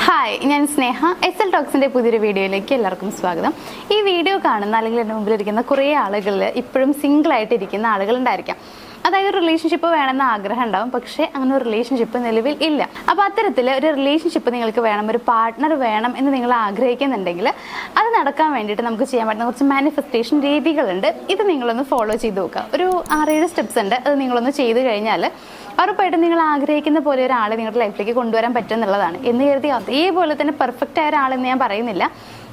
Hi, ഞാൻ സ്നേഹ. SL ടോക്സിൻ്റെ പുതിയൊരു വീഡിയോയിലേക്ക് എല്ലാവർക്കും സ്വാഗതം. ഈ വീഡിയോ കാണുന്ന അല്ലെങ്കിൽ എൻ്റെ മുമ്പിലിരിക്കുന്ന കുറേ ആളുകളിൽ ഇപ്പോഴും സിംഗിളായിട്ടിരിക്കുന്ന ആളുകളുണ്ടായിരിക്കാം. അതായത് ഒരു റിലേഷൻഷിപ്പ് വേണമെന്ന് ആഗ്രഹം ഉണ്ടാവും, പക്ഷേ അങ്ങനെ ഒരു റിലേഷൻഷിപ്പ് നിലവിൽ ഇല്ല. അപ്പോൾ അത്തരത്തിൽ ഒരു റിലേഷൻഷിപ്പ് നിങ്ങൾക്ക് വേണം, ഒരു പാർട്ട്ണർ വേണം എന്ന് നിങ്ങൾ ആഗ്രഹിക്കുന്നുണ്ടെങ്കിൽ അത് നടക്കാൻ വേണ്ടിയിട്ട് നമുക്ക് ചെയ്യാൻ പറ്റുന്ന കുറച്ച് മാനിഫെസ്റ്റേഷൻ രീതികളുണ്ട്. ഇത് നിങ്ങളൊന്ന് ഫോളോ ചെയ്ത് നോക്കുക. ഒരു 6-7 സ്റ്റെപ്സ് ഉണ്ട്. അത് നിങ്ങളൊന്ന് ചെയ്ത് കഴിഞ്ഞാൽ ഉറപ്പായിട്ടും നിങ്ങൾ ആഗ്രഹിക്കുന്ന പോലെ ഒരാളെ നിങ്ങളുടെ ലൈഫിലേക്ക് കൊണ്ടുവരാൻ പറ്റും എന്നുള്ളതാണ്. എന്ന് കരുതി അതേപോലെ തന്നെ പെർഫെക്റ്റ് ആയ ഒരാളെന്ന് ഞാൻ പറയുന്നില്ല,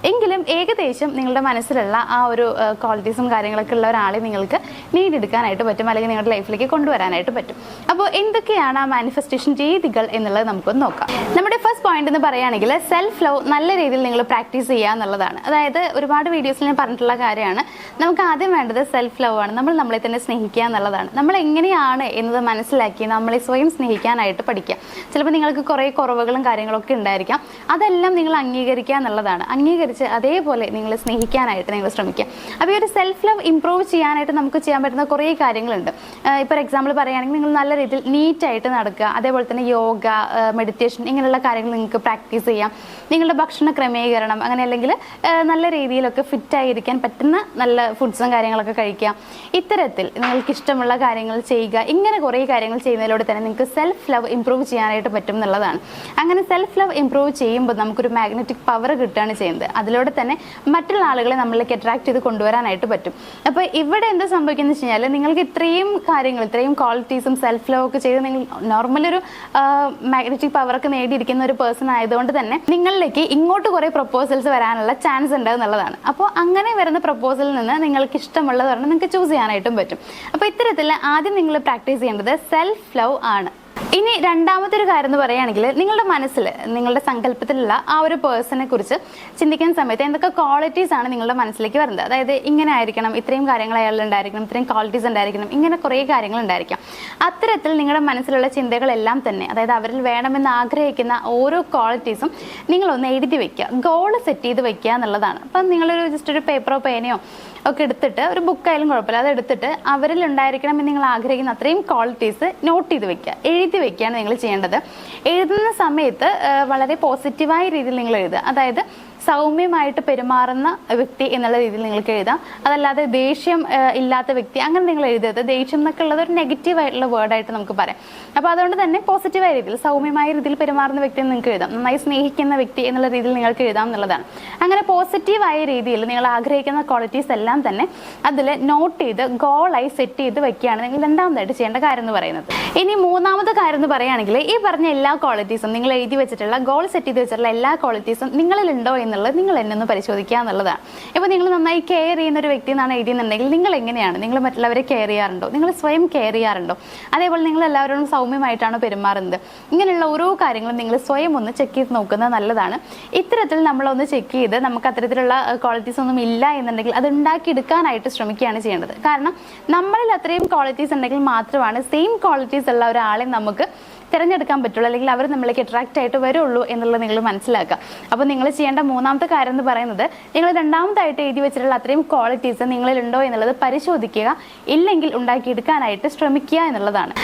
എങ്കിലും ഏകദേശം നിങ്ങളുടെ മനസ്സിലുള്ള ആ ഒരു ക്വാളിറ്റീസും കാര്യങ്ങളൊക്കെ ഉള്ള ഒരാളെ നിങ്ങൾക്ക് നേടിയെടുക്കാനായിട്ട് പറ്റും, അല്ലെങ്കിൽ നിങ്ങളുടെ ലൈഫിലേക്ക് കൊണ്ടുവരാനായിട്ട് പറ്റും. അപ്പോൾ എന്തൊക്കെയാണ് ആ മാനിഫെസ്റ്റേഷൻ രീതികൾ എന്നുള്ളത് നമുക്കൊന്ന് നോക്കാം. നമ്മുടെ ഫസ്റ്റ് പോയിന്റ് എന്ന് പറയുകയാണെങ്കിൽ സെൽഫ് ലവ് നല്ല രീതിയിൽ നിങ്ങൾ പ്രാക്ടീസ് ചെയ്യുക എന്നുള്ളതാണ്. അതായത് ഒരുപാട് വീഡിയോസിൽ ഞാൻ പറഞ്ഞിട്ടുള്ള കാര്യമാണ്, നമുക്ക് ആദ്യം വേണ്ടത് സെൽഫ് ലവ് ആണ്. നമ്മൾ നമ്മളെ തന്നെ സ്നേഹിക്കുക എന്നുള്ളതാണ്. നമ്മൾ എങ്ങനെയാണ് എന്നത് മനസ്സിലാക്കി നമ്മളെ സ്വയം സ്നേഹിക്കാനായിട്ട് പഠിക്കുക. ചിലപ്പോൾ നിങ്ങൾക്ക് കുറേ കുറവുകളും കാര്യങ്ങളൊക്കെ ഉണ്ടായിരിക്കാം, അതെല്ലാം നിങ്ങൾ അംഗീകരിക്കുക എന്നുള്ളതാണ്. അതേപോലെ നിങ്ങൾ സ്നേഹിക്കാനായിട്ട് നിങ്ങൾ ശ്രമിക്കുക. അപ്പോൾ ഈ ഒരു സെൽഫ് ലവ് ഇംപ്രൂവ് ചെയ്യാനായിട്ട് നമുക്ക് ചെയ്യാൻ പറ്റുന്ന കുറേ കാര്യങ്ങളുണ്ട്. ഇപ്പോൾ എക്സാമ്പിൾ പറയുകയാണെങ്കിൽ നിങ്ങൾ നല്ല രീതിയിൽ നീറ്റായിട്ട് നടക്കുക, അതേപോലെ തന്നെ യോഗ, മെഡിറ്റേഷൻ, ഇങ്ങനെയുള്ള കാര്യങ്ങൾ നിങ്ങൾക്ക് പ്രാക്ടീസ് ചെയ്യാം. നിങ്ങളുടെ ഭക്ഷണ ക്രമീകരണം, അങ്ങനെ അല്ലെങ്കിൽ നല്ല രീതിയിലൊക്കെ ഫിറ്റായിരിക്കാൻ പറ്റുന്ന നല്ല ഫുഡ്സും കാര്യങ്ങളൊക്കെ കഴിക്കുക. ഇത്തരത്തിൽ നിങ്ങൾക്ക് ഇഷ്ടമുള്ള കാര്യങ്ങൾ ചെയ്യുക. ഇങ്ങനെ കുറേ കാര്യങ്ങൾ ചെയ്യുന്നതിലൂടെ തന്നെ നിങ്ങൾക്ക് സെൽഫ് ലവ് ഇംപ്രൂവ് ചെയ്യാനായിട്ട് പറ്റും എന്നുള്ളതാണ്. അങ്ങനെ സെൽഫ് ലവ് ഇംപ്രൂവ് ചെയ്യുമ്പോൾ നമുക്കൊരു മാഗ്നറ്റിക് പവർ കിട്ടുകയാണ് ചെയ്യുന്നത്. അതിലൂടെ തന്നെ മറ്റുള്ള ആളുകളെ നമ്മളിലേക്ക് അട്രാക്ട് ചെയ്ത് കൊണ്ടുവരാനായിട്ട് പറ്റും. അപ്പോൾ ഇവിടെ എന്താ സംഭവിക്കുന്നത് വെച്ച് കഴിഞ്ഞാൽ, നിങ്ങൾക്ക് ഇത്രയും കാര്യങ്ങൾ, ഇത്രയും ക്വാളിറ്റീസും സെൽഫ് ലവ് ഒക്കെ ചെയ്ത് നിങ്ങൾ നോർമലി ഒരു മാഗ്നറ്റിക് പവറൊക്കെ നേടിയിരിക്കുന്ന ഒരു പേഴ്സൺ ആയതുകൊണ്ട് തന്നെ നിങ്ങളിലേക്ക് ഇങ്ങോട്ട് കുറേ പ്രപ്പോസൽസ് വരാനുള്ള ചാൻസ് ഉണ്ട് എന്നുള്ളതാണ്. അപ്പോൾ അങ്ങനെ വരുന്ന പ്രപ്പോസലിൽ നിന്ന് നിങ്ങൾക്ക് ഇഷ്ടമുള്ളത് പറഞ്ഞാൽ നിങ്ങൾക്ക് ചൂസ് ചെയ്യാനായിട്ടും പറ്റും. അപ്പോൾ ഇത്തരത്തിൽ ആദ്യം നിങ്ങൾ പ്രാക്ടീസ് ചെയ്യേണ്ടത് സെൽഫ് ലവ് ആണ്. ഇനി രണ്ടാമത്തെ ഒരു കാര്യം എന്ന് പറയുകയാണെങ്കിൽ, നിങ്ങളുടെ മനസ്സിൽ, നിങ്ങളുടെ സങ്കല്പത്തിലുള്ള ആ ഒരു പേഴ്സണെ കുറിച്ച് ചിന്തിക്കുന്ന സമയത്ത് എന്തൊക്കെ ക്വാളിറ്റീസ് ആണ് നിങ്ങളുടെ മനസ്സിലേക്ക് വരുന്നത്. അതായത് ഇങ്ങനെ ആയിരിക്കണം, ഇത്രയും കാര്യങ്ങൾ അയാൾ ഉണ്ടായിരിക്കണം, ഇത്രയും ക്വാളിറ്റീസ് ഉണ്ടായിരിക്കണം, ഇങ്ങനെ കുറേ കാര്യങ്ങൾ ഉണ്ടായിരിക്കാം. അത്തരത്തിൽ നിങ്ങളുടെ മനസ്സിലുള്ള ചിന്തകളെല്ലാം തന്നെ, അതായത് അവരിൽ വേണമെന്ന് ആഗ്രഹിക്കുന്ന ഓരോ ക്വാളിറ്റീസും നിങ്ങളൊന്ന് എഴുതി വെക്കുക, ഗോൾ സെറ്റ് ചെയ്ത് വെക്കുക എന്നുള്ളതാണ്. അപ്പം നിങ്ങളൊരു ജസ്റ്റ് ഒരു പേപ്പറോ പേനയോ ഒക്കെ എടുത്തിട്ട്, ഒരു ബുക്കായാലും കുഴപ്പമില്ല, അത് എടുത്തിട്ട് അവരിൽ ഉണ്ടായിരിക്കണം എന്ന് നിങ്ങൾ ആഗ്രഹിക്കുന്ന അത്രയും ക്വാളിറ്റീസ് നോട്ട് ചെയ്ത് വെക്കുക, എഴുതി വെക്കുകയാണ് നിങ്ങൾ ചെയ്യേണ്ടത്. എഴുതുന്ന സമയത്ത് വളരെ പോസിറ്റീവായ രീതിയിൽ നിങ്ങൾ എഴുതുക. അതായത് സൗമ്യമായിട്ട് പെരുമാറുന്ന വ്യക്തി എന്നുള്ള രീതിയിൽ നിങ്ങൾക്ക് എഴുതാം. അതല്ലാതെ ദേഷ്യം ഇല്ലാത്ത വ്യക്തി അങ്ങനെ നിങ്ങൾ എഴുതരുത്. ദേഷ്യം എന്നൊക്കെ ഉള്ളത് ഒരു നെഗറ്റീവ് ആയിട്ടുള്ള വേർഡായിട്ട് നമുക്ക് പറയാം. അപ്പോൾ അതുകൊണ്ട് തന്നെ പോസിറ്റീവായ രീതിയിൽ, സൗമ്യമായ രീതിയിൽ പെരുമാറുന്ന വ്യക്തി എന്ന് നിങ്ങൾക്ക് എഴുതാം. നന്നായി സ്നേഹിക്കുന്ന വ്യക്തി എന്നുള്ള രീതിയിൽ നിങ്ങൾക്ക് എഴുതാം എന്നുള്ളതാണ്. അങ്ങനെ പോസിറ്റീവായ രീതിയിൽ നിങ്ങൾ ആഗ്രഹിക്കുന്ന ക്വാളിറ്റീസ് എല്ലാം തന്നെ അതിൽ നോട്ട് ചെയ്ത് ഗോളായി സെറ്റ് ചെയ്ത് വെക്കുകയാണ് നിങ്ങൾ രണ്ടാമതായിട്ട് ചെയ്യേണ്ട കാര്യം എന്ന് പറയുന്നത്. ഇനി മൂന്നാമത്തെ കാര്യം എന്ന് പറയുകയാണെങ്കിൽ, ഈ പറഞ്ഞ എല്ലാ ക്വാളിറ്റീസും, നിങ്ങൾ എഴുതി വെച്ചിട്ടുള്ള ഗോൾ സെറ്റ് ചെയ്ത് വെച്ചിട്ടുള്ള എല്ലാ ക്വാളിറ്റീസും നിങ്ങളിലുണ്ടോ എന്നുള്ളത് നിങ്ങൾ എന്നെ ഒന്ന് പരിശോധിക്കുക എന്നുള്ളതാണ്. ഇപ്പോൾ നിങ്ങൾ നന്നായി കെയർ ചെയ്യുന്ന ഒരു വ്യക്തി എന്നാണ് എഴുതിയെന്നുണ്ടെങ്കിൽ, നിങ്ങൾ എങ്ങനെയാണ്, നിങ്ങൾ മറ്റുള്ളവരെ കെയർ ചെയ്യാറുണ്ടോ, നിങ്ങൾ സ്വയം കെയർ ചെയ്യാറുണ്ടോ, അതേപോലെ നിങ്ങൾ എല്ലാവരോടും സൗമ്യമായിട്ടാണോ പെരുമാറുന്നത്, ഇങ്ങനെയുള്ള ഓരോ കാര്യങ്ങളും നിങ്ങൾ സ്വയം ഒന്ന് ചെക്ക് ചെയ്ത് നോക്കുന്നത് നല്ലതാണ്. ഇത്തരത്തിൽ നമ്മളൊന്ന് ചെക്ക് ചെയ്ത് നമുക്ക് അത്തരത്തിലുള്ള ക്വാളിറ്റീസ് ഒന്നും ഇല്ല എന്നുണ്ടെങ്കിൽ അത് ഉണ്ടാക്കിയെടുക്കാനായിട്ട് ശ്രമിക്കുകയാണ് ചെയ്യേണ്ടത്. കാരണം നമ്മളിൽ അത്രയും ക്വാളിറ്റീസ് ഉണ്ടെങ്കിൽ മാത്രമാണ് സെയിം ക്വാളിറ്റീസ് ഉള്ള ഒരാളെ നമുക്ക് തിരഞ്ഞെടുക്കാൻ പറ്റുള്ളൂ, അല്ലെങ്കിൽ അവർ നമ്മളിലേക്ക് അട്രാക്റ്റ് ആയിട്ട് വരുള്ളൂ എന്നുള്ളത് നിങ്ങൾ മനസ്സിലാക്കുക. അപ്പോൾ നിങ്ങൾ ചെയ്യേണ്ട മൂന്നാമത്തെ കാര്യം എന്ന് പറയുന്നത്, നിങ്ങൾ രണ്ടാമതായിട്ട് എഴുതി വെച്ചിട്ടുള്ള അത്രയും ക്വാളിറ്റീസ് നിങ്ങളിലുണ്ടോ എന്നുള്ളത് പരിശോധിക്കുക, ഇല്ലെങ്കിൽ ഉണ്ടാക്കിയെടുക്കാനായിട്ട് ശ്രമിക്കുക എന്നുള്ളതാണ്.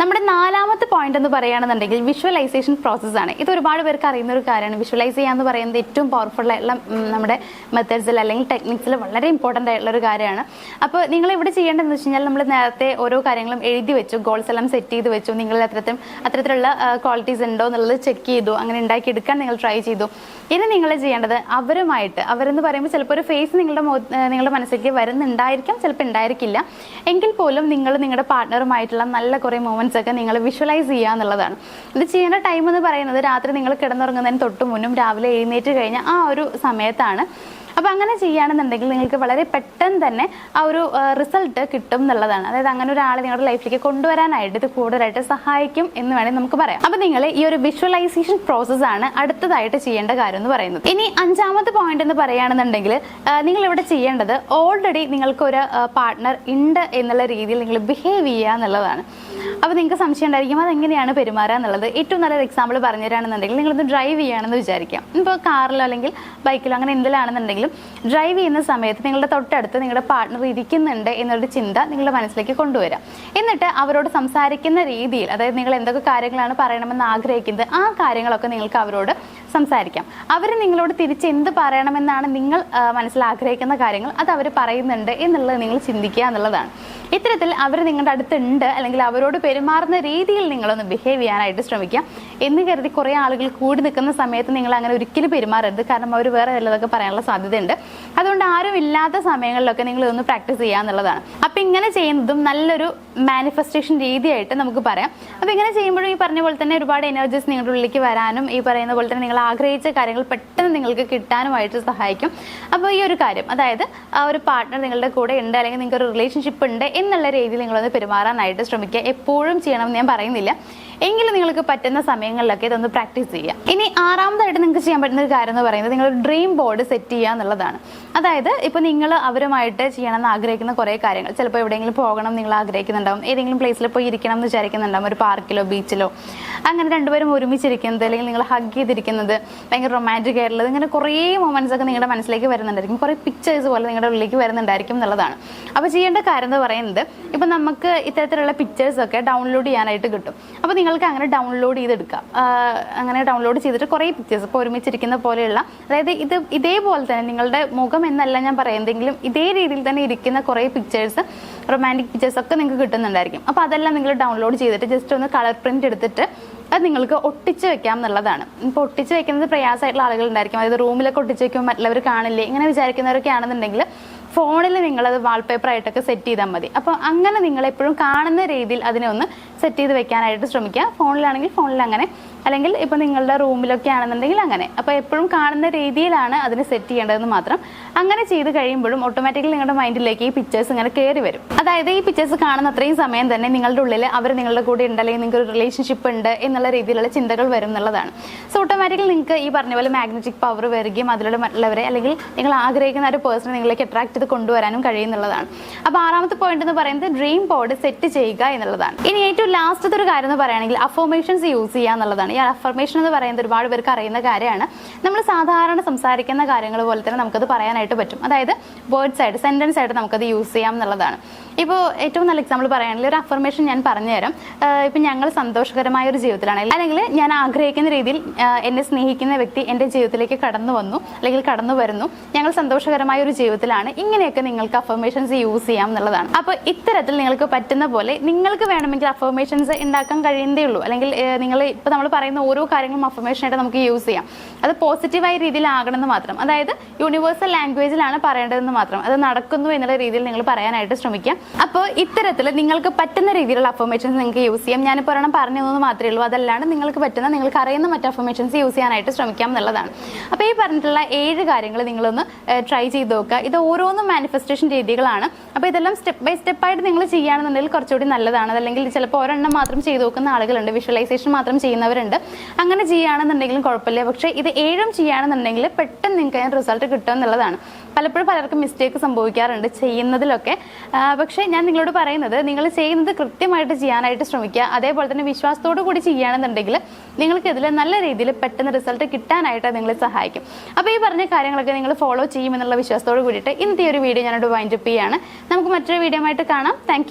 നമ്മുടെ നാലാമത്തെ പോയിന്റ് എന്ന് പറയുകയാണെന്നുണ്ടെങ്കിൽ വിഷ്വലൈസേഷൻ പ്രോസസ്സാണ്. ഇത് ഒരുപാട് പേർക്ക് അറിയുന്ന ഒരു കാര്യമാണ്. വിഷ്വലൈസ് ചെയ്യുക എന്ന് പറയുന്നത് ഏറ്റവും പവർഫുൾ ആയിട്ടുള്ള നമ്മുടെ മെത്തേഡ്സിൽ അല്ലെങ്കിൽ ടെക്നിക്സിൽ വളരെ ഇമ്പോർട്ടൻ്റ് ആയിട്ടുള്ള ഒരു കാര്യമാണ്. അപ്പോൾ നിങ്ങൾ ഇവിടെ ചെയ്യേണ്ടതെന്ന് വെച്ച് കഴിഞ്ഞാൽ, നമ്മൾ നേരത്തെ ഓരോ കാര്യങ്ങളും എഴുതി വെച്ചു, ഗോൾസ് എല്ലാം സെറ്റ് ചെയ്ത് വെച്ചു, നിങ്ങൾ അത്തരത്തിലുള്ള ക്വാളിറ്റീസ് ഉണ്ടോ എന്നുള്ളത് ചെക്ക് ചെയ്തു, അങ്ങനെ ഉണ്ടാക്കിയെടുക്കാൻ നിങ്ങൾ ട്രൈ ചെയ്തു. ഇനി നിങ്ങൾ ചെയ്യേണ്ടത് അവരെന്ന് പറയുമ്പോൾ ചിലപ്പോൾ ഒരു ഫേസ് നിങ്ങളുടെ മനസ്സിലേക്ക് വരുന്നുണ്ടായിരിക്കാം, ചിലപ്പോൾ ഉണ്ടായിരിക്കില്ല. എങ്കിൽ പോലും നിങ്ങൾ നിങ്ങളുടെ പാർട്ട്ണറുമായിട്ടുള്ള നല്ല കുറേ മൊമെന്റ്സ് ഒക്കെ നിങ്ങൾ വിഷ്വലൈസ് ചെയ്യുക എന്നുള്ളതാണ്. ഇത് ചെയ്യേണ്ട ടൈം എന്ന് പറയുന്നത് രാത്രി നിങ്ങൾ കിടന്നുറങ്ങുന്നതിന് തൊട്ട് മുന്നും രാവിലെ എഴുന്നേറ്റ് കഴിഞ്ഞ ആ ഒരു സമയത്താണ്. അപ്പോൾ അങ്ങനെ ചെയ്യുകയാണെന്നുണ്ടെങ്കിൽ നിങ്ങൾക്ക് വളരെ പെട്ടെന്ന് തന്നെ ആ ഒരു റിസൾട്ട് കിട്ടും എന്നുള്ളതാണ്. അതായത് അങ്ങനെ ഒരാളെ നിങ്ങളുടെ ലൈഫിലേക്ക് കൊണ്ടുവരാനായിട്ട് ഇത് കൂടുതലായിട്ട് സഹായിക്കും എന്ന് വേണമെങ്കിൽ നമുക്ക് പറയാം. അപ്പോൾ നിങ്ങൾ ഈ ഒരു വിഷ്വലൈസേഷൻ പ്രോസസ്സാണ് അടുത്തതായിട്ട് ചെയ്യേണ്ട കാര്യം എന്ന് പറയുന്നത്. ഇനി അഞ്ചാമത്തെ പോയിന്റ് എന്ന് പറയുകയാണെന്നുണ്ടെങ്കിൽ, നിങ്ങൾ ഇവിടെ ചെയ്യേണ്ടത് ഓൾറെഡി നിങ്ങൾക്കൊരു പാർട്ട്ണർ ഉണ്ട് എന്നുള്ള രീതിയിൽ നിങ്ങൾ ബിഹേവ് ചെയ്യുക എന്നുള്ളതാണ്. അപ്പോൾ നിങ്ങൾക്ക് സംശയം ഉണ്ടായിരിക്കും അതെങ്ങനെയാണ് പെരുമാറുക എന്നുള്ളത്. ഏറ്റവും നല്ലൊരു എക്സാമ്പിൾ പറഞ്ഞു തരാണെന്നുണ്ടെങ്കിൽ, നിങ്ങളൊന്ന് ഡ്രൈവ് ചെയ്യുകയാണെന്ന് വിചാരിക്കാം. ഇപ്പോൾ കാറിലോ അല്ലെങ്കിൽ ബൈക്കിലോ അങ്ങനെ എന്തിലാണെന്നുണ്ടെങ്കിലും ഡ്രൈവ് ചെയ്യുന്ന സമയത്ത് നിങ്ങളുടെ തൊട്ടടുത്ത് നിങ്ങളുടെ പാർട്ട്ണർ ഇരിക്കുന്നുണ്ട് എന്നൊരു ചിന്ത നിങ്ങളുടെ മനസ്സിലേക്ക് കൊണ്ടുവരാം. എന്നിട്ട് അവരോട് സംസാരിക്കുന്ന രീതിയിൽ, അതായത് നിങ്ങൾ എന്തൊക്കെ കാര്യങ്ങളാണ് പറയണമെന്ന് ആഗ്രഹിക്കുന്നത് ആ കാര്യങ്ങളൊക്കെ നിങ്ങൾക്ക് അവരോട് സംസാരിക്കാം. അവർ നിങ്ങളോട് തിരിച്ച് എന്ത് പറയണമെന്നാണ് നിങ്ങൾ മനസ്സിൽ ആഗ്രഹിക്കുന്ന കാര്യങ്ങൾ അത് അവർ പറയുന്നുണ്ട് എന്നുള്ളത് നിങ്ങൾ ചിന്തിക്കുക എന്നുള്ളതാണ്. ഇത്തരത്തിൽ അവർ നിങ്ങളുടെ അടുത്തുണ്ട് അല്ലെങ്കിൽ അവരോട് പെരുമാറുന്ന രീതിയിൽ നിങ്ങളൊന്ന് ബിഹേവ് ചെയ്യാനായിട്ട് ശ്രമിക്കുക. എന്ന് കരുതി കുറേ ആളുകൾ കൂടി നിൽക്കുന്ന സമയത്ത് നിങ്ങൾ അങ്ങനെ ഒരിക്കലും പെരുമാറരുത്. കാരണം അവർ വേറെ വല്ലതൊക്കെ പറയാനുള്ള സാധ്യതയുണ്ട്. അതുകൊണ്ട് ആരും ഇല്ലാത്ത സമയങ്ങളിലൊക്കെ നിങ്ങൾ ഇതൊന്ന് പ്രാക്ടീസ് ചെയ്യുക എന്നുള്ളതാണ്. അപ്പം ഇങ്ങനെ ചെയ്യുന്നതും നല്ലൊരു മാനിഫെസ്റ്റേഷൻ രീതിയായിട്ട് നമുക്ക് പറയാം. അപ്പോൾ ഇങ്ങനെ ചെയ്യുമ്പോഴും ഈ പറഞ്ഞ പോലെ തന്നെ ഒരുപാട് എനർജീസ് നിങ്ങളുടെ ഉള്ളിലേക്ക് വരാനും ഈ പറയുന്ന പോലെ തന്നെ നിങ്ങൾ ആഗ്രഹിച്ച കാര്യങ്ങൾ പെട്ടെന്ന് നിങ്ങൾക്ക് കിട്ടാനുമായിട്ട് സഹായിക്കും. അപ്പോൾ ഈ ഒരു കാര്യം, അതായത് ആ ഒരു പാർട്ട്ണർ നിങ്ങളുടെ കൂടെ ഉണ്ട് അല്ലെങ്കിൽ നിങ്ങൾക്ക് ഒരു റിലേഷൻഷിപ്പ് ഉണ്ട് എന്നുള്ള രീതിയിൽ നിങ്ങളൊന്ന് പെരുമാറാനായിട്ട് ശ്രമിക്കുക. എപ്പോഴും ചെയ്യണമെന്ന് ഞാൻ പറയുന്നില്ല, എങ്കിലും നിങ്ങൾക്ക് പറ്റുന്ന സമയങ്ങളിലൊക്കെ ഇതൊന്ന് പ്രാക്ടീസ് ചെയ്യുക. ഇനി ആറാമതായിട്ട് നിങ്ങൾക്ക് ചെയ്യാൻ പറ്റുന്ന ഒരു കാര്യം എന്ന് പറയുന്നത് നിങ്ങൾ ഡ്രീം ബോർഡ് സെറ്റ് ചെയ്യുക എന്നുള്ളതാണ്. അതായത് ഇപ്പോൾ നിങ്ങൾ അവരുമായിട്ട് ചെയ്യണമെന്ന് ആഗ്രഹിക്കുന്ന കുറേ കാര്യങ്ങൾ, ചിലപ്പോൾ എവിടെയെങ്കിലും പോകണം നിങ്ങൾ ആഗ്രഹിക്കുന്നുണ്ടാവും, ഏതെങ്കിലും പ്ലേസിൽ പോയി ഇരിക്കണം എന്ന് വിചാരിക്കുന്നുണ്ടാവും, ഒരു പാർക്കിലോ ബീച്ചിലോ, അങ്ങനെ രണ്ടുപേരും ഒരുമിച്ചിരിക്കുന്നത് അല്ലെങ്കിൽ നിങ്ങൾ ഹഗ് ചെയ്തിരിക്കുന്നത്, ഭയങ്കര റൊമാൻറ്റിക് ആയിട്ടുള്ളത്, ഇങ്ങനെ കുറേ മൊമെന്റ്സ് ഒക്കെ നിങ്ങളുടെ മനസ്സിലേക്ക് വരുന്നുണ്ടായിരിക്കും, കുറേ പിക്ചേഴ്സ് പോലെ നിങ്ങളുടെ ഉള്ളിലേക്ക് വരുന്നുണ്ടായിരിക്കും എന്നുള്ളതാണ്. അപ്പോൾ ചെയ്യേണ്ട കാര്യം എന്ന് പറയുന്നത്, ഇപ്പം നമുക്ക് ഇത്തരത്തിലുള്ള പിക്ചേഴ്സൊക്കെ ഡൗൺലോഡ് ചെയ്യാനായിട്ട് കിട്ടും. അപ്പോൾ നിങ്ങൾക്ക് അങ്ങനെ ഡൗൺലോഡ് ചെയ്തെടുക്കാം. അങ്ങനെ ഡൗൺലോഡ് ചെയ്തിട്ട് കുറേ പിക്ചേഴ്സ് ഇപ്പോൾ ഒരുമിച്ചിരിക്കുന്ന പോലെയുള്ള, അതായത് ഇതേപോലെ തന്നെ നിങ്ങളുടെ മുഖം എന്നല്ല ഞാൻ പറയുന്നതെങ്കിലും ഇതേ രീതിയിൽ തന്നെ ഇരിക്കുന്ന കുറേ പിക്ചേഴ്സ്, റൊമാൻറ്റിക് പിക്ചേഴ്സ് ഒക്കെ നിങ്ങൾക്ക് കിട്ടുന്നുണ്ടായിരിക്കും. അപ്പോൾ അതെല്ലാം നിങ്ങൾ ഡൗൺലോഡ് ചെയ്തിട്ട് ജസ്റ്റ് ഒന്ന് കളർ പ്രിന്റ് എടുത്തിട്ട് അത് നിങ്ങൾക്ക് ഒട്ടിച്ച് വെക്കാം എന്നുള്ളതാണ്. ഇപ്പോൾ ഒട്ടിച്ച് വെക്കുന്നത് പ്രയാസമായിട്ടുള്ള ആളുകളുണ്ടായിരിക്കും. അതായത് റൂമിലൊക്കെ ഒട്ടിച്ച് വെക്കുമ്പോൾ മറ്റുള്ളവർ കാണില്ലേ ഇങ്ങനെ വിചാരിക്കുന്നവരൊക്കെ ആണെന്നുണ്ടെങ്കിൽ ഫോണിൽ നിങ്ങളത് വാൾപേപ്പർ ആയിട്ടൊക്കെ സെറ്റ് ചെയ്താൽ മതി. അപ്പോൾ അങ്ങനെ നിങ്ങൾ എപ്പോഴും കാണുന്ന രീതിയിൽ അതിനെ ഒന്ന് സെറ്റ് ചെയ്ത് വെക്കാനായിട്ട് ശ്രമിക്കുക. ഫോണിലാണെങ്കിൽ ഫോണിൽ അങ്ങനെ, അല്ലെങ്കിൽ ഇപ്പോൾ നിങ്ങളുടെ റൂമിലൊക്കെ ആണെന്നുണ്ടെങ്കിൽ അങ്ങനെ. അപ്പോൾ എപ്പോഴും കാണുന്ന രീതിയിലാണ് അതിന് സെറ്റ് ചെയ്യേണ്ടതെന്ന് മാത്രം. അങ്ങനെ ചെയ്ത് കഴിയുമ്പോഴും ഓട്ടോമാറ്റിക്കലി നിങ്ങളുടെ മൈൻഡിലേക്ക് ഈ പിക്ചേഴ്സ് ഇങ്ങനെ കയറി വരും. അതായത് ഈ പിക്ചേഴ്സ് കാണുന്ന അത്രയും സമയം തന്നെ നിങ്ങളുടെ ഉള്ളിൽ അവർ നിങ്ങളുടെ കൂടെ ഉണ്ട് അല്ലെങ്കിൽ നിങ്ങൾക്ക് ഒരു റിലേഷൻഷിപ്പ് ഉണ്ട് എന്നുള്ള രീതിയിലുള്ള ചിന്തകൾ വരും എന്നുള്ളതാണ്. സോ ഓട്ടോമാറ്റിക്കലി നിങ്ങൾക്ക് ഈ പറഞ്ഞ പോലെ മാഗ്നറ്റിക് പവർ വരികയും അതിലൂടെ മറ്റുള്ളവരെ അല്ലെങ്കിൽ നിങ്ങൾ ആഗ്രഹിക്കുന്ന ഒരു പേഴ്സണെ നിങ്ങളിലേക്ക് അട്രാക്ട് ചെയ്ത് കൊണ്ടുവരാനും കഴിയുന്നുള്ളതാണ്. അപ്പോൾ ആറാമത്തെ പോയിന്റ് എന്ന് പറയുന്നത് ഡ്രീം ബോർഡ് സെറ്റ് ചെയ്യുക എന്നുള്ളതാണ്. ഇനി ഏറ്റവും ലാസ്റ്റത്തെ ഒരു കാര്യം എന്ന് പറയുകയാണെങ്കിൽ അഫർമേഷൻസ് യൂസ് ചെയ്യുക എന്നുള്ളതാണ്. ഈ അഫർമേഷൻ എന്ന് പറയുന്നത് ഒരുപാട് പേർക്ക് അറിയുന്ന കാര്യമാണ്. നമ്മൾ സാധാരണ സംസാരിക്കുന്ന കാര്യങ്ങൾ പോലെ തന്നെ നമുക്കത് പറയാനായിട്ട് പറ്റും. അതായത് വേർഡ്സ് ആയിട്ട്, സെന്റൻസ് ആയിട്ട് നമുക്കത് യൂസ് ചെയ്യാം എന്നുള്ളതാണ്. ഇപ്പോൾ ഏറ്റവും നല്ല എക്സാമ്പിൾ പറയുകയാണെങ്കിൽ ഒരു അഫർമേഷൻ ഞാൻ പറഞ്ഞുതരാം. ഇപ്പം ഞങ്ങൾ സന്തോഷകരമായ ഒരു ജീവിതത്തിലാണ്, അല്ലെങ്കിൽ ഞാൻ ആഗ്രഹിക്കുന്ന രീതിയിൽ എന്നെ സ്നേഹിക്കുന്ന വ്യക്തി എൻ്റെ ജീവിതത്തിലേക്ക് കടന്നു വന്നു അല്ലെങ്കിൽ കടന്നു വരുന്നു, ഞങ്ങൾ സന്തോഷകരമായ ഒരു ജീവിതത്തിലാണ്. ഇങ്ങനെയൊക്കെ നിങ്ങൾക്ക് അഫർമേഷൻസ് യൂസ് ചെയ്യാം എന്നുള്ളതാണ്. അപ്പോൾ ഇത്തരത്തിൽ നിങ്ങൾക്ക് പറ്റുന്ന പോലെ നിങ്ങൾക്ക് വേണമെങ്കിൽ അഫർമേഷൻസ് ഉണ്ടാക്കാൻ കഴിയുന്നതേ ഉള്ളൂ. അല്ലെങ്കിൽ നിങ്ങൾ ഇപ്പോൾ നമ്മൾ പറയുന്ന ഓരോ കാര്യങ്ങളും അഫർമേഷനായിട്ട് നമുക്ക് യൂസ് ചെയ്യാം. അത് പോസിറ്റീവായ രീതിയിലാകണമെന്ന് മാത്രം. അതായത് യൂണിവേഴ്സൽ ലാംഗ്വേജിലാണ് പറയേണ്ടതെന്ന് മാത്രം. അത് നടക്കുന്നു എന്നുള്ള രീതിയിൽ നിങ്ങൾ പറയാനായിട്ട് ശ്രമിക്കുക. അപ്പോൾ ഇത്തരത്തിൽ നിങ്ങൾക്ക് പറ്റുന്ന രീതിയിലുള്ള അഫർമേഷൻസ് നിങ്ങൾക്ക് യൂസ് ചെയ്യാം. ഞാനിപ്പോൾ ഒരെണ്ണം പറഞ്ഞു തന്നത് മാത്രമേ ഉള്ളൂ. അതല്ലാണ്ട് നിങ്ങൾക്ക് പറ്റുന്ന, നിങ്ങൾക്ക് അറിയുന്ന മറ്റ് അഫർമേഷൻസ് യൂസ് ചെയ്യാനായിട്ട് ശ്രമിക്കാം എന്നുള്ളതാണ്. അപ്പോൾ ഈ പറഞ്ഞിട്ടുള്ള 7 കാര്യങ്ങൾ നിങ്ങളൊന്ന് ട്രൈ ചെയ്ത് നോക്കുക. ഇത് ഓരോന്നും മാനിഫെസ്റ്റേഷൻ രീതികളാണ്. അപ്പോൾ ഇതെല്ലാം സ്റ്റെപ്പ് ബൈ സ്റ്റെപ്പായിട്ട് നിങ്ങൾ ചെയ്യുകയാണെന്നുണ്ടെങ്കിൽ കുറച്ചുകൂടി നല്ലതാണ്. അതല്ലെങ്കിൽ ചിലപ്പോൾ ഒരെണ്ണം മാത്രം ചെയ്ത് നോക്കുന്ന ആളുകളുണ്ട്, വിഷ്വലൈസേഷൻ മാത്രം ചെയ്യുന്നവരുണ്ട്. അങ്ങനെ ചെയ്യുകയാണെന്നുണ്ടെങ്കിലും കുഴപ്പമില്ല. പക്ഷേ ഇത് 7 ചെയ്യുകയാണെന്നുണ്ടെങ്കിൽ പെട്ടെന്ന് നിങ്ങൾക്ക് റിസൾട്ട് കിട്ടും എന്നുള്ളതാണ്. പലപ്പോഴും പലർക്കും മിസ്റ്റേക്ക് സംഭവിക്കാറുണ്ട് ചെയ്യുന്നതിലൊക്കെ. പക്ഷേ ഞാൻ നിങ്ങളോട് പറയുന്നത്, നിങ്ങൾ ചെയ്യുന്നത് കൃത്യമായിട്ട് ചെയ്യാനായിട്ട് ശ്രമിക്കുക. അതേപോലെ തന്നെ വിശ്വാസത്തോടു കൂടി ചെയ്യുകയാണെന്നുണ്ടെങ്കിൽ നിങ്ങൾക്ക് ഇതിൽ നല്ല രീതിയിൽ പെട്ടെന്ന് റിസൾട്ട് കിട്ടാനായിട്ട് നിങ്ങളെ സഹായിക്കും. അപ്പോൾ ഈ പറഞ്ഞ കാര്യങ്ങളൊക്കെ നിങ്ങൾ ഫോളോ ചെയ്യുമെന്നുള്ള വിശ്വാസത്തോട് കൂടിയിട്ട് ഇന്നത്തെ ഒരു വീഡിയോ ഞാനോട് വൈൻഡ് അപ്പ് ചെയ്യാണ്. നമുക്ക് മറ്റൊരു വീഡിയോ ആയിട്ട് കാണാം. താങ്ക്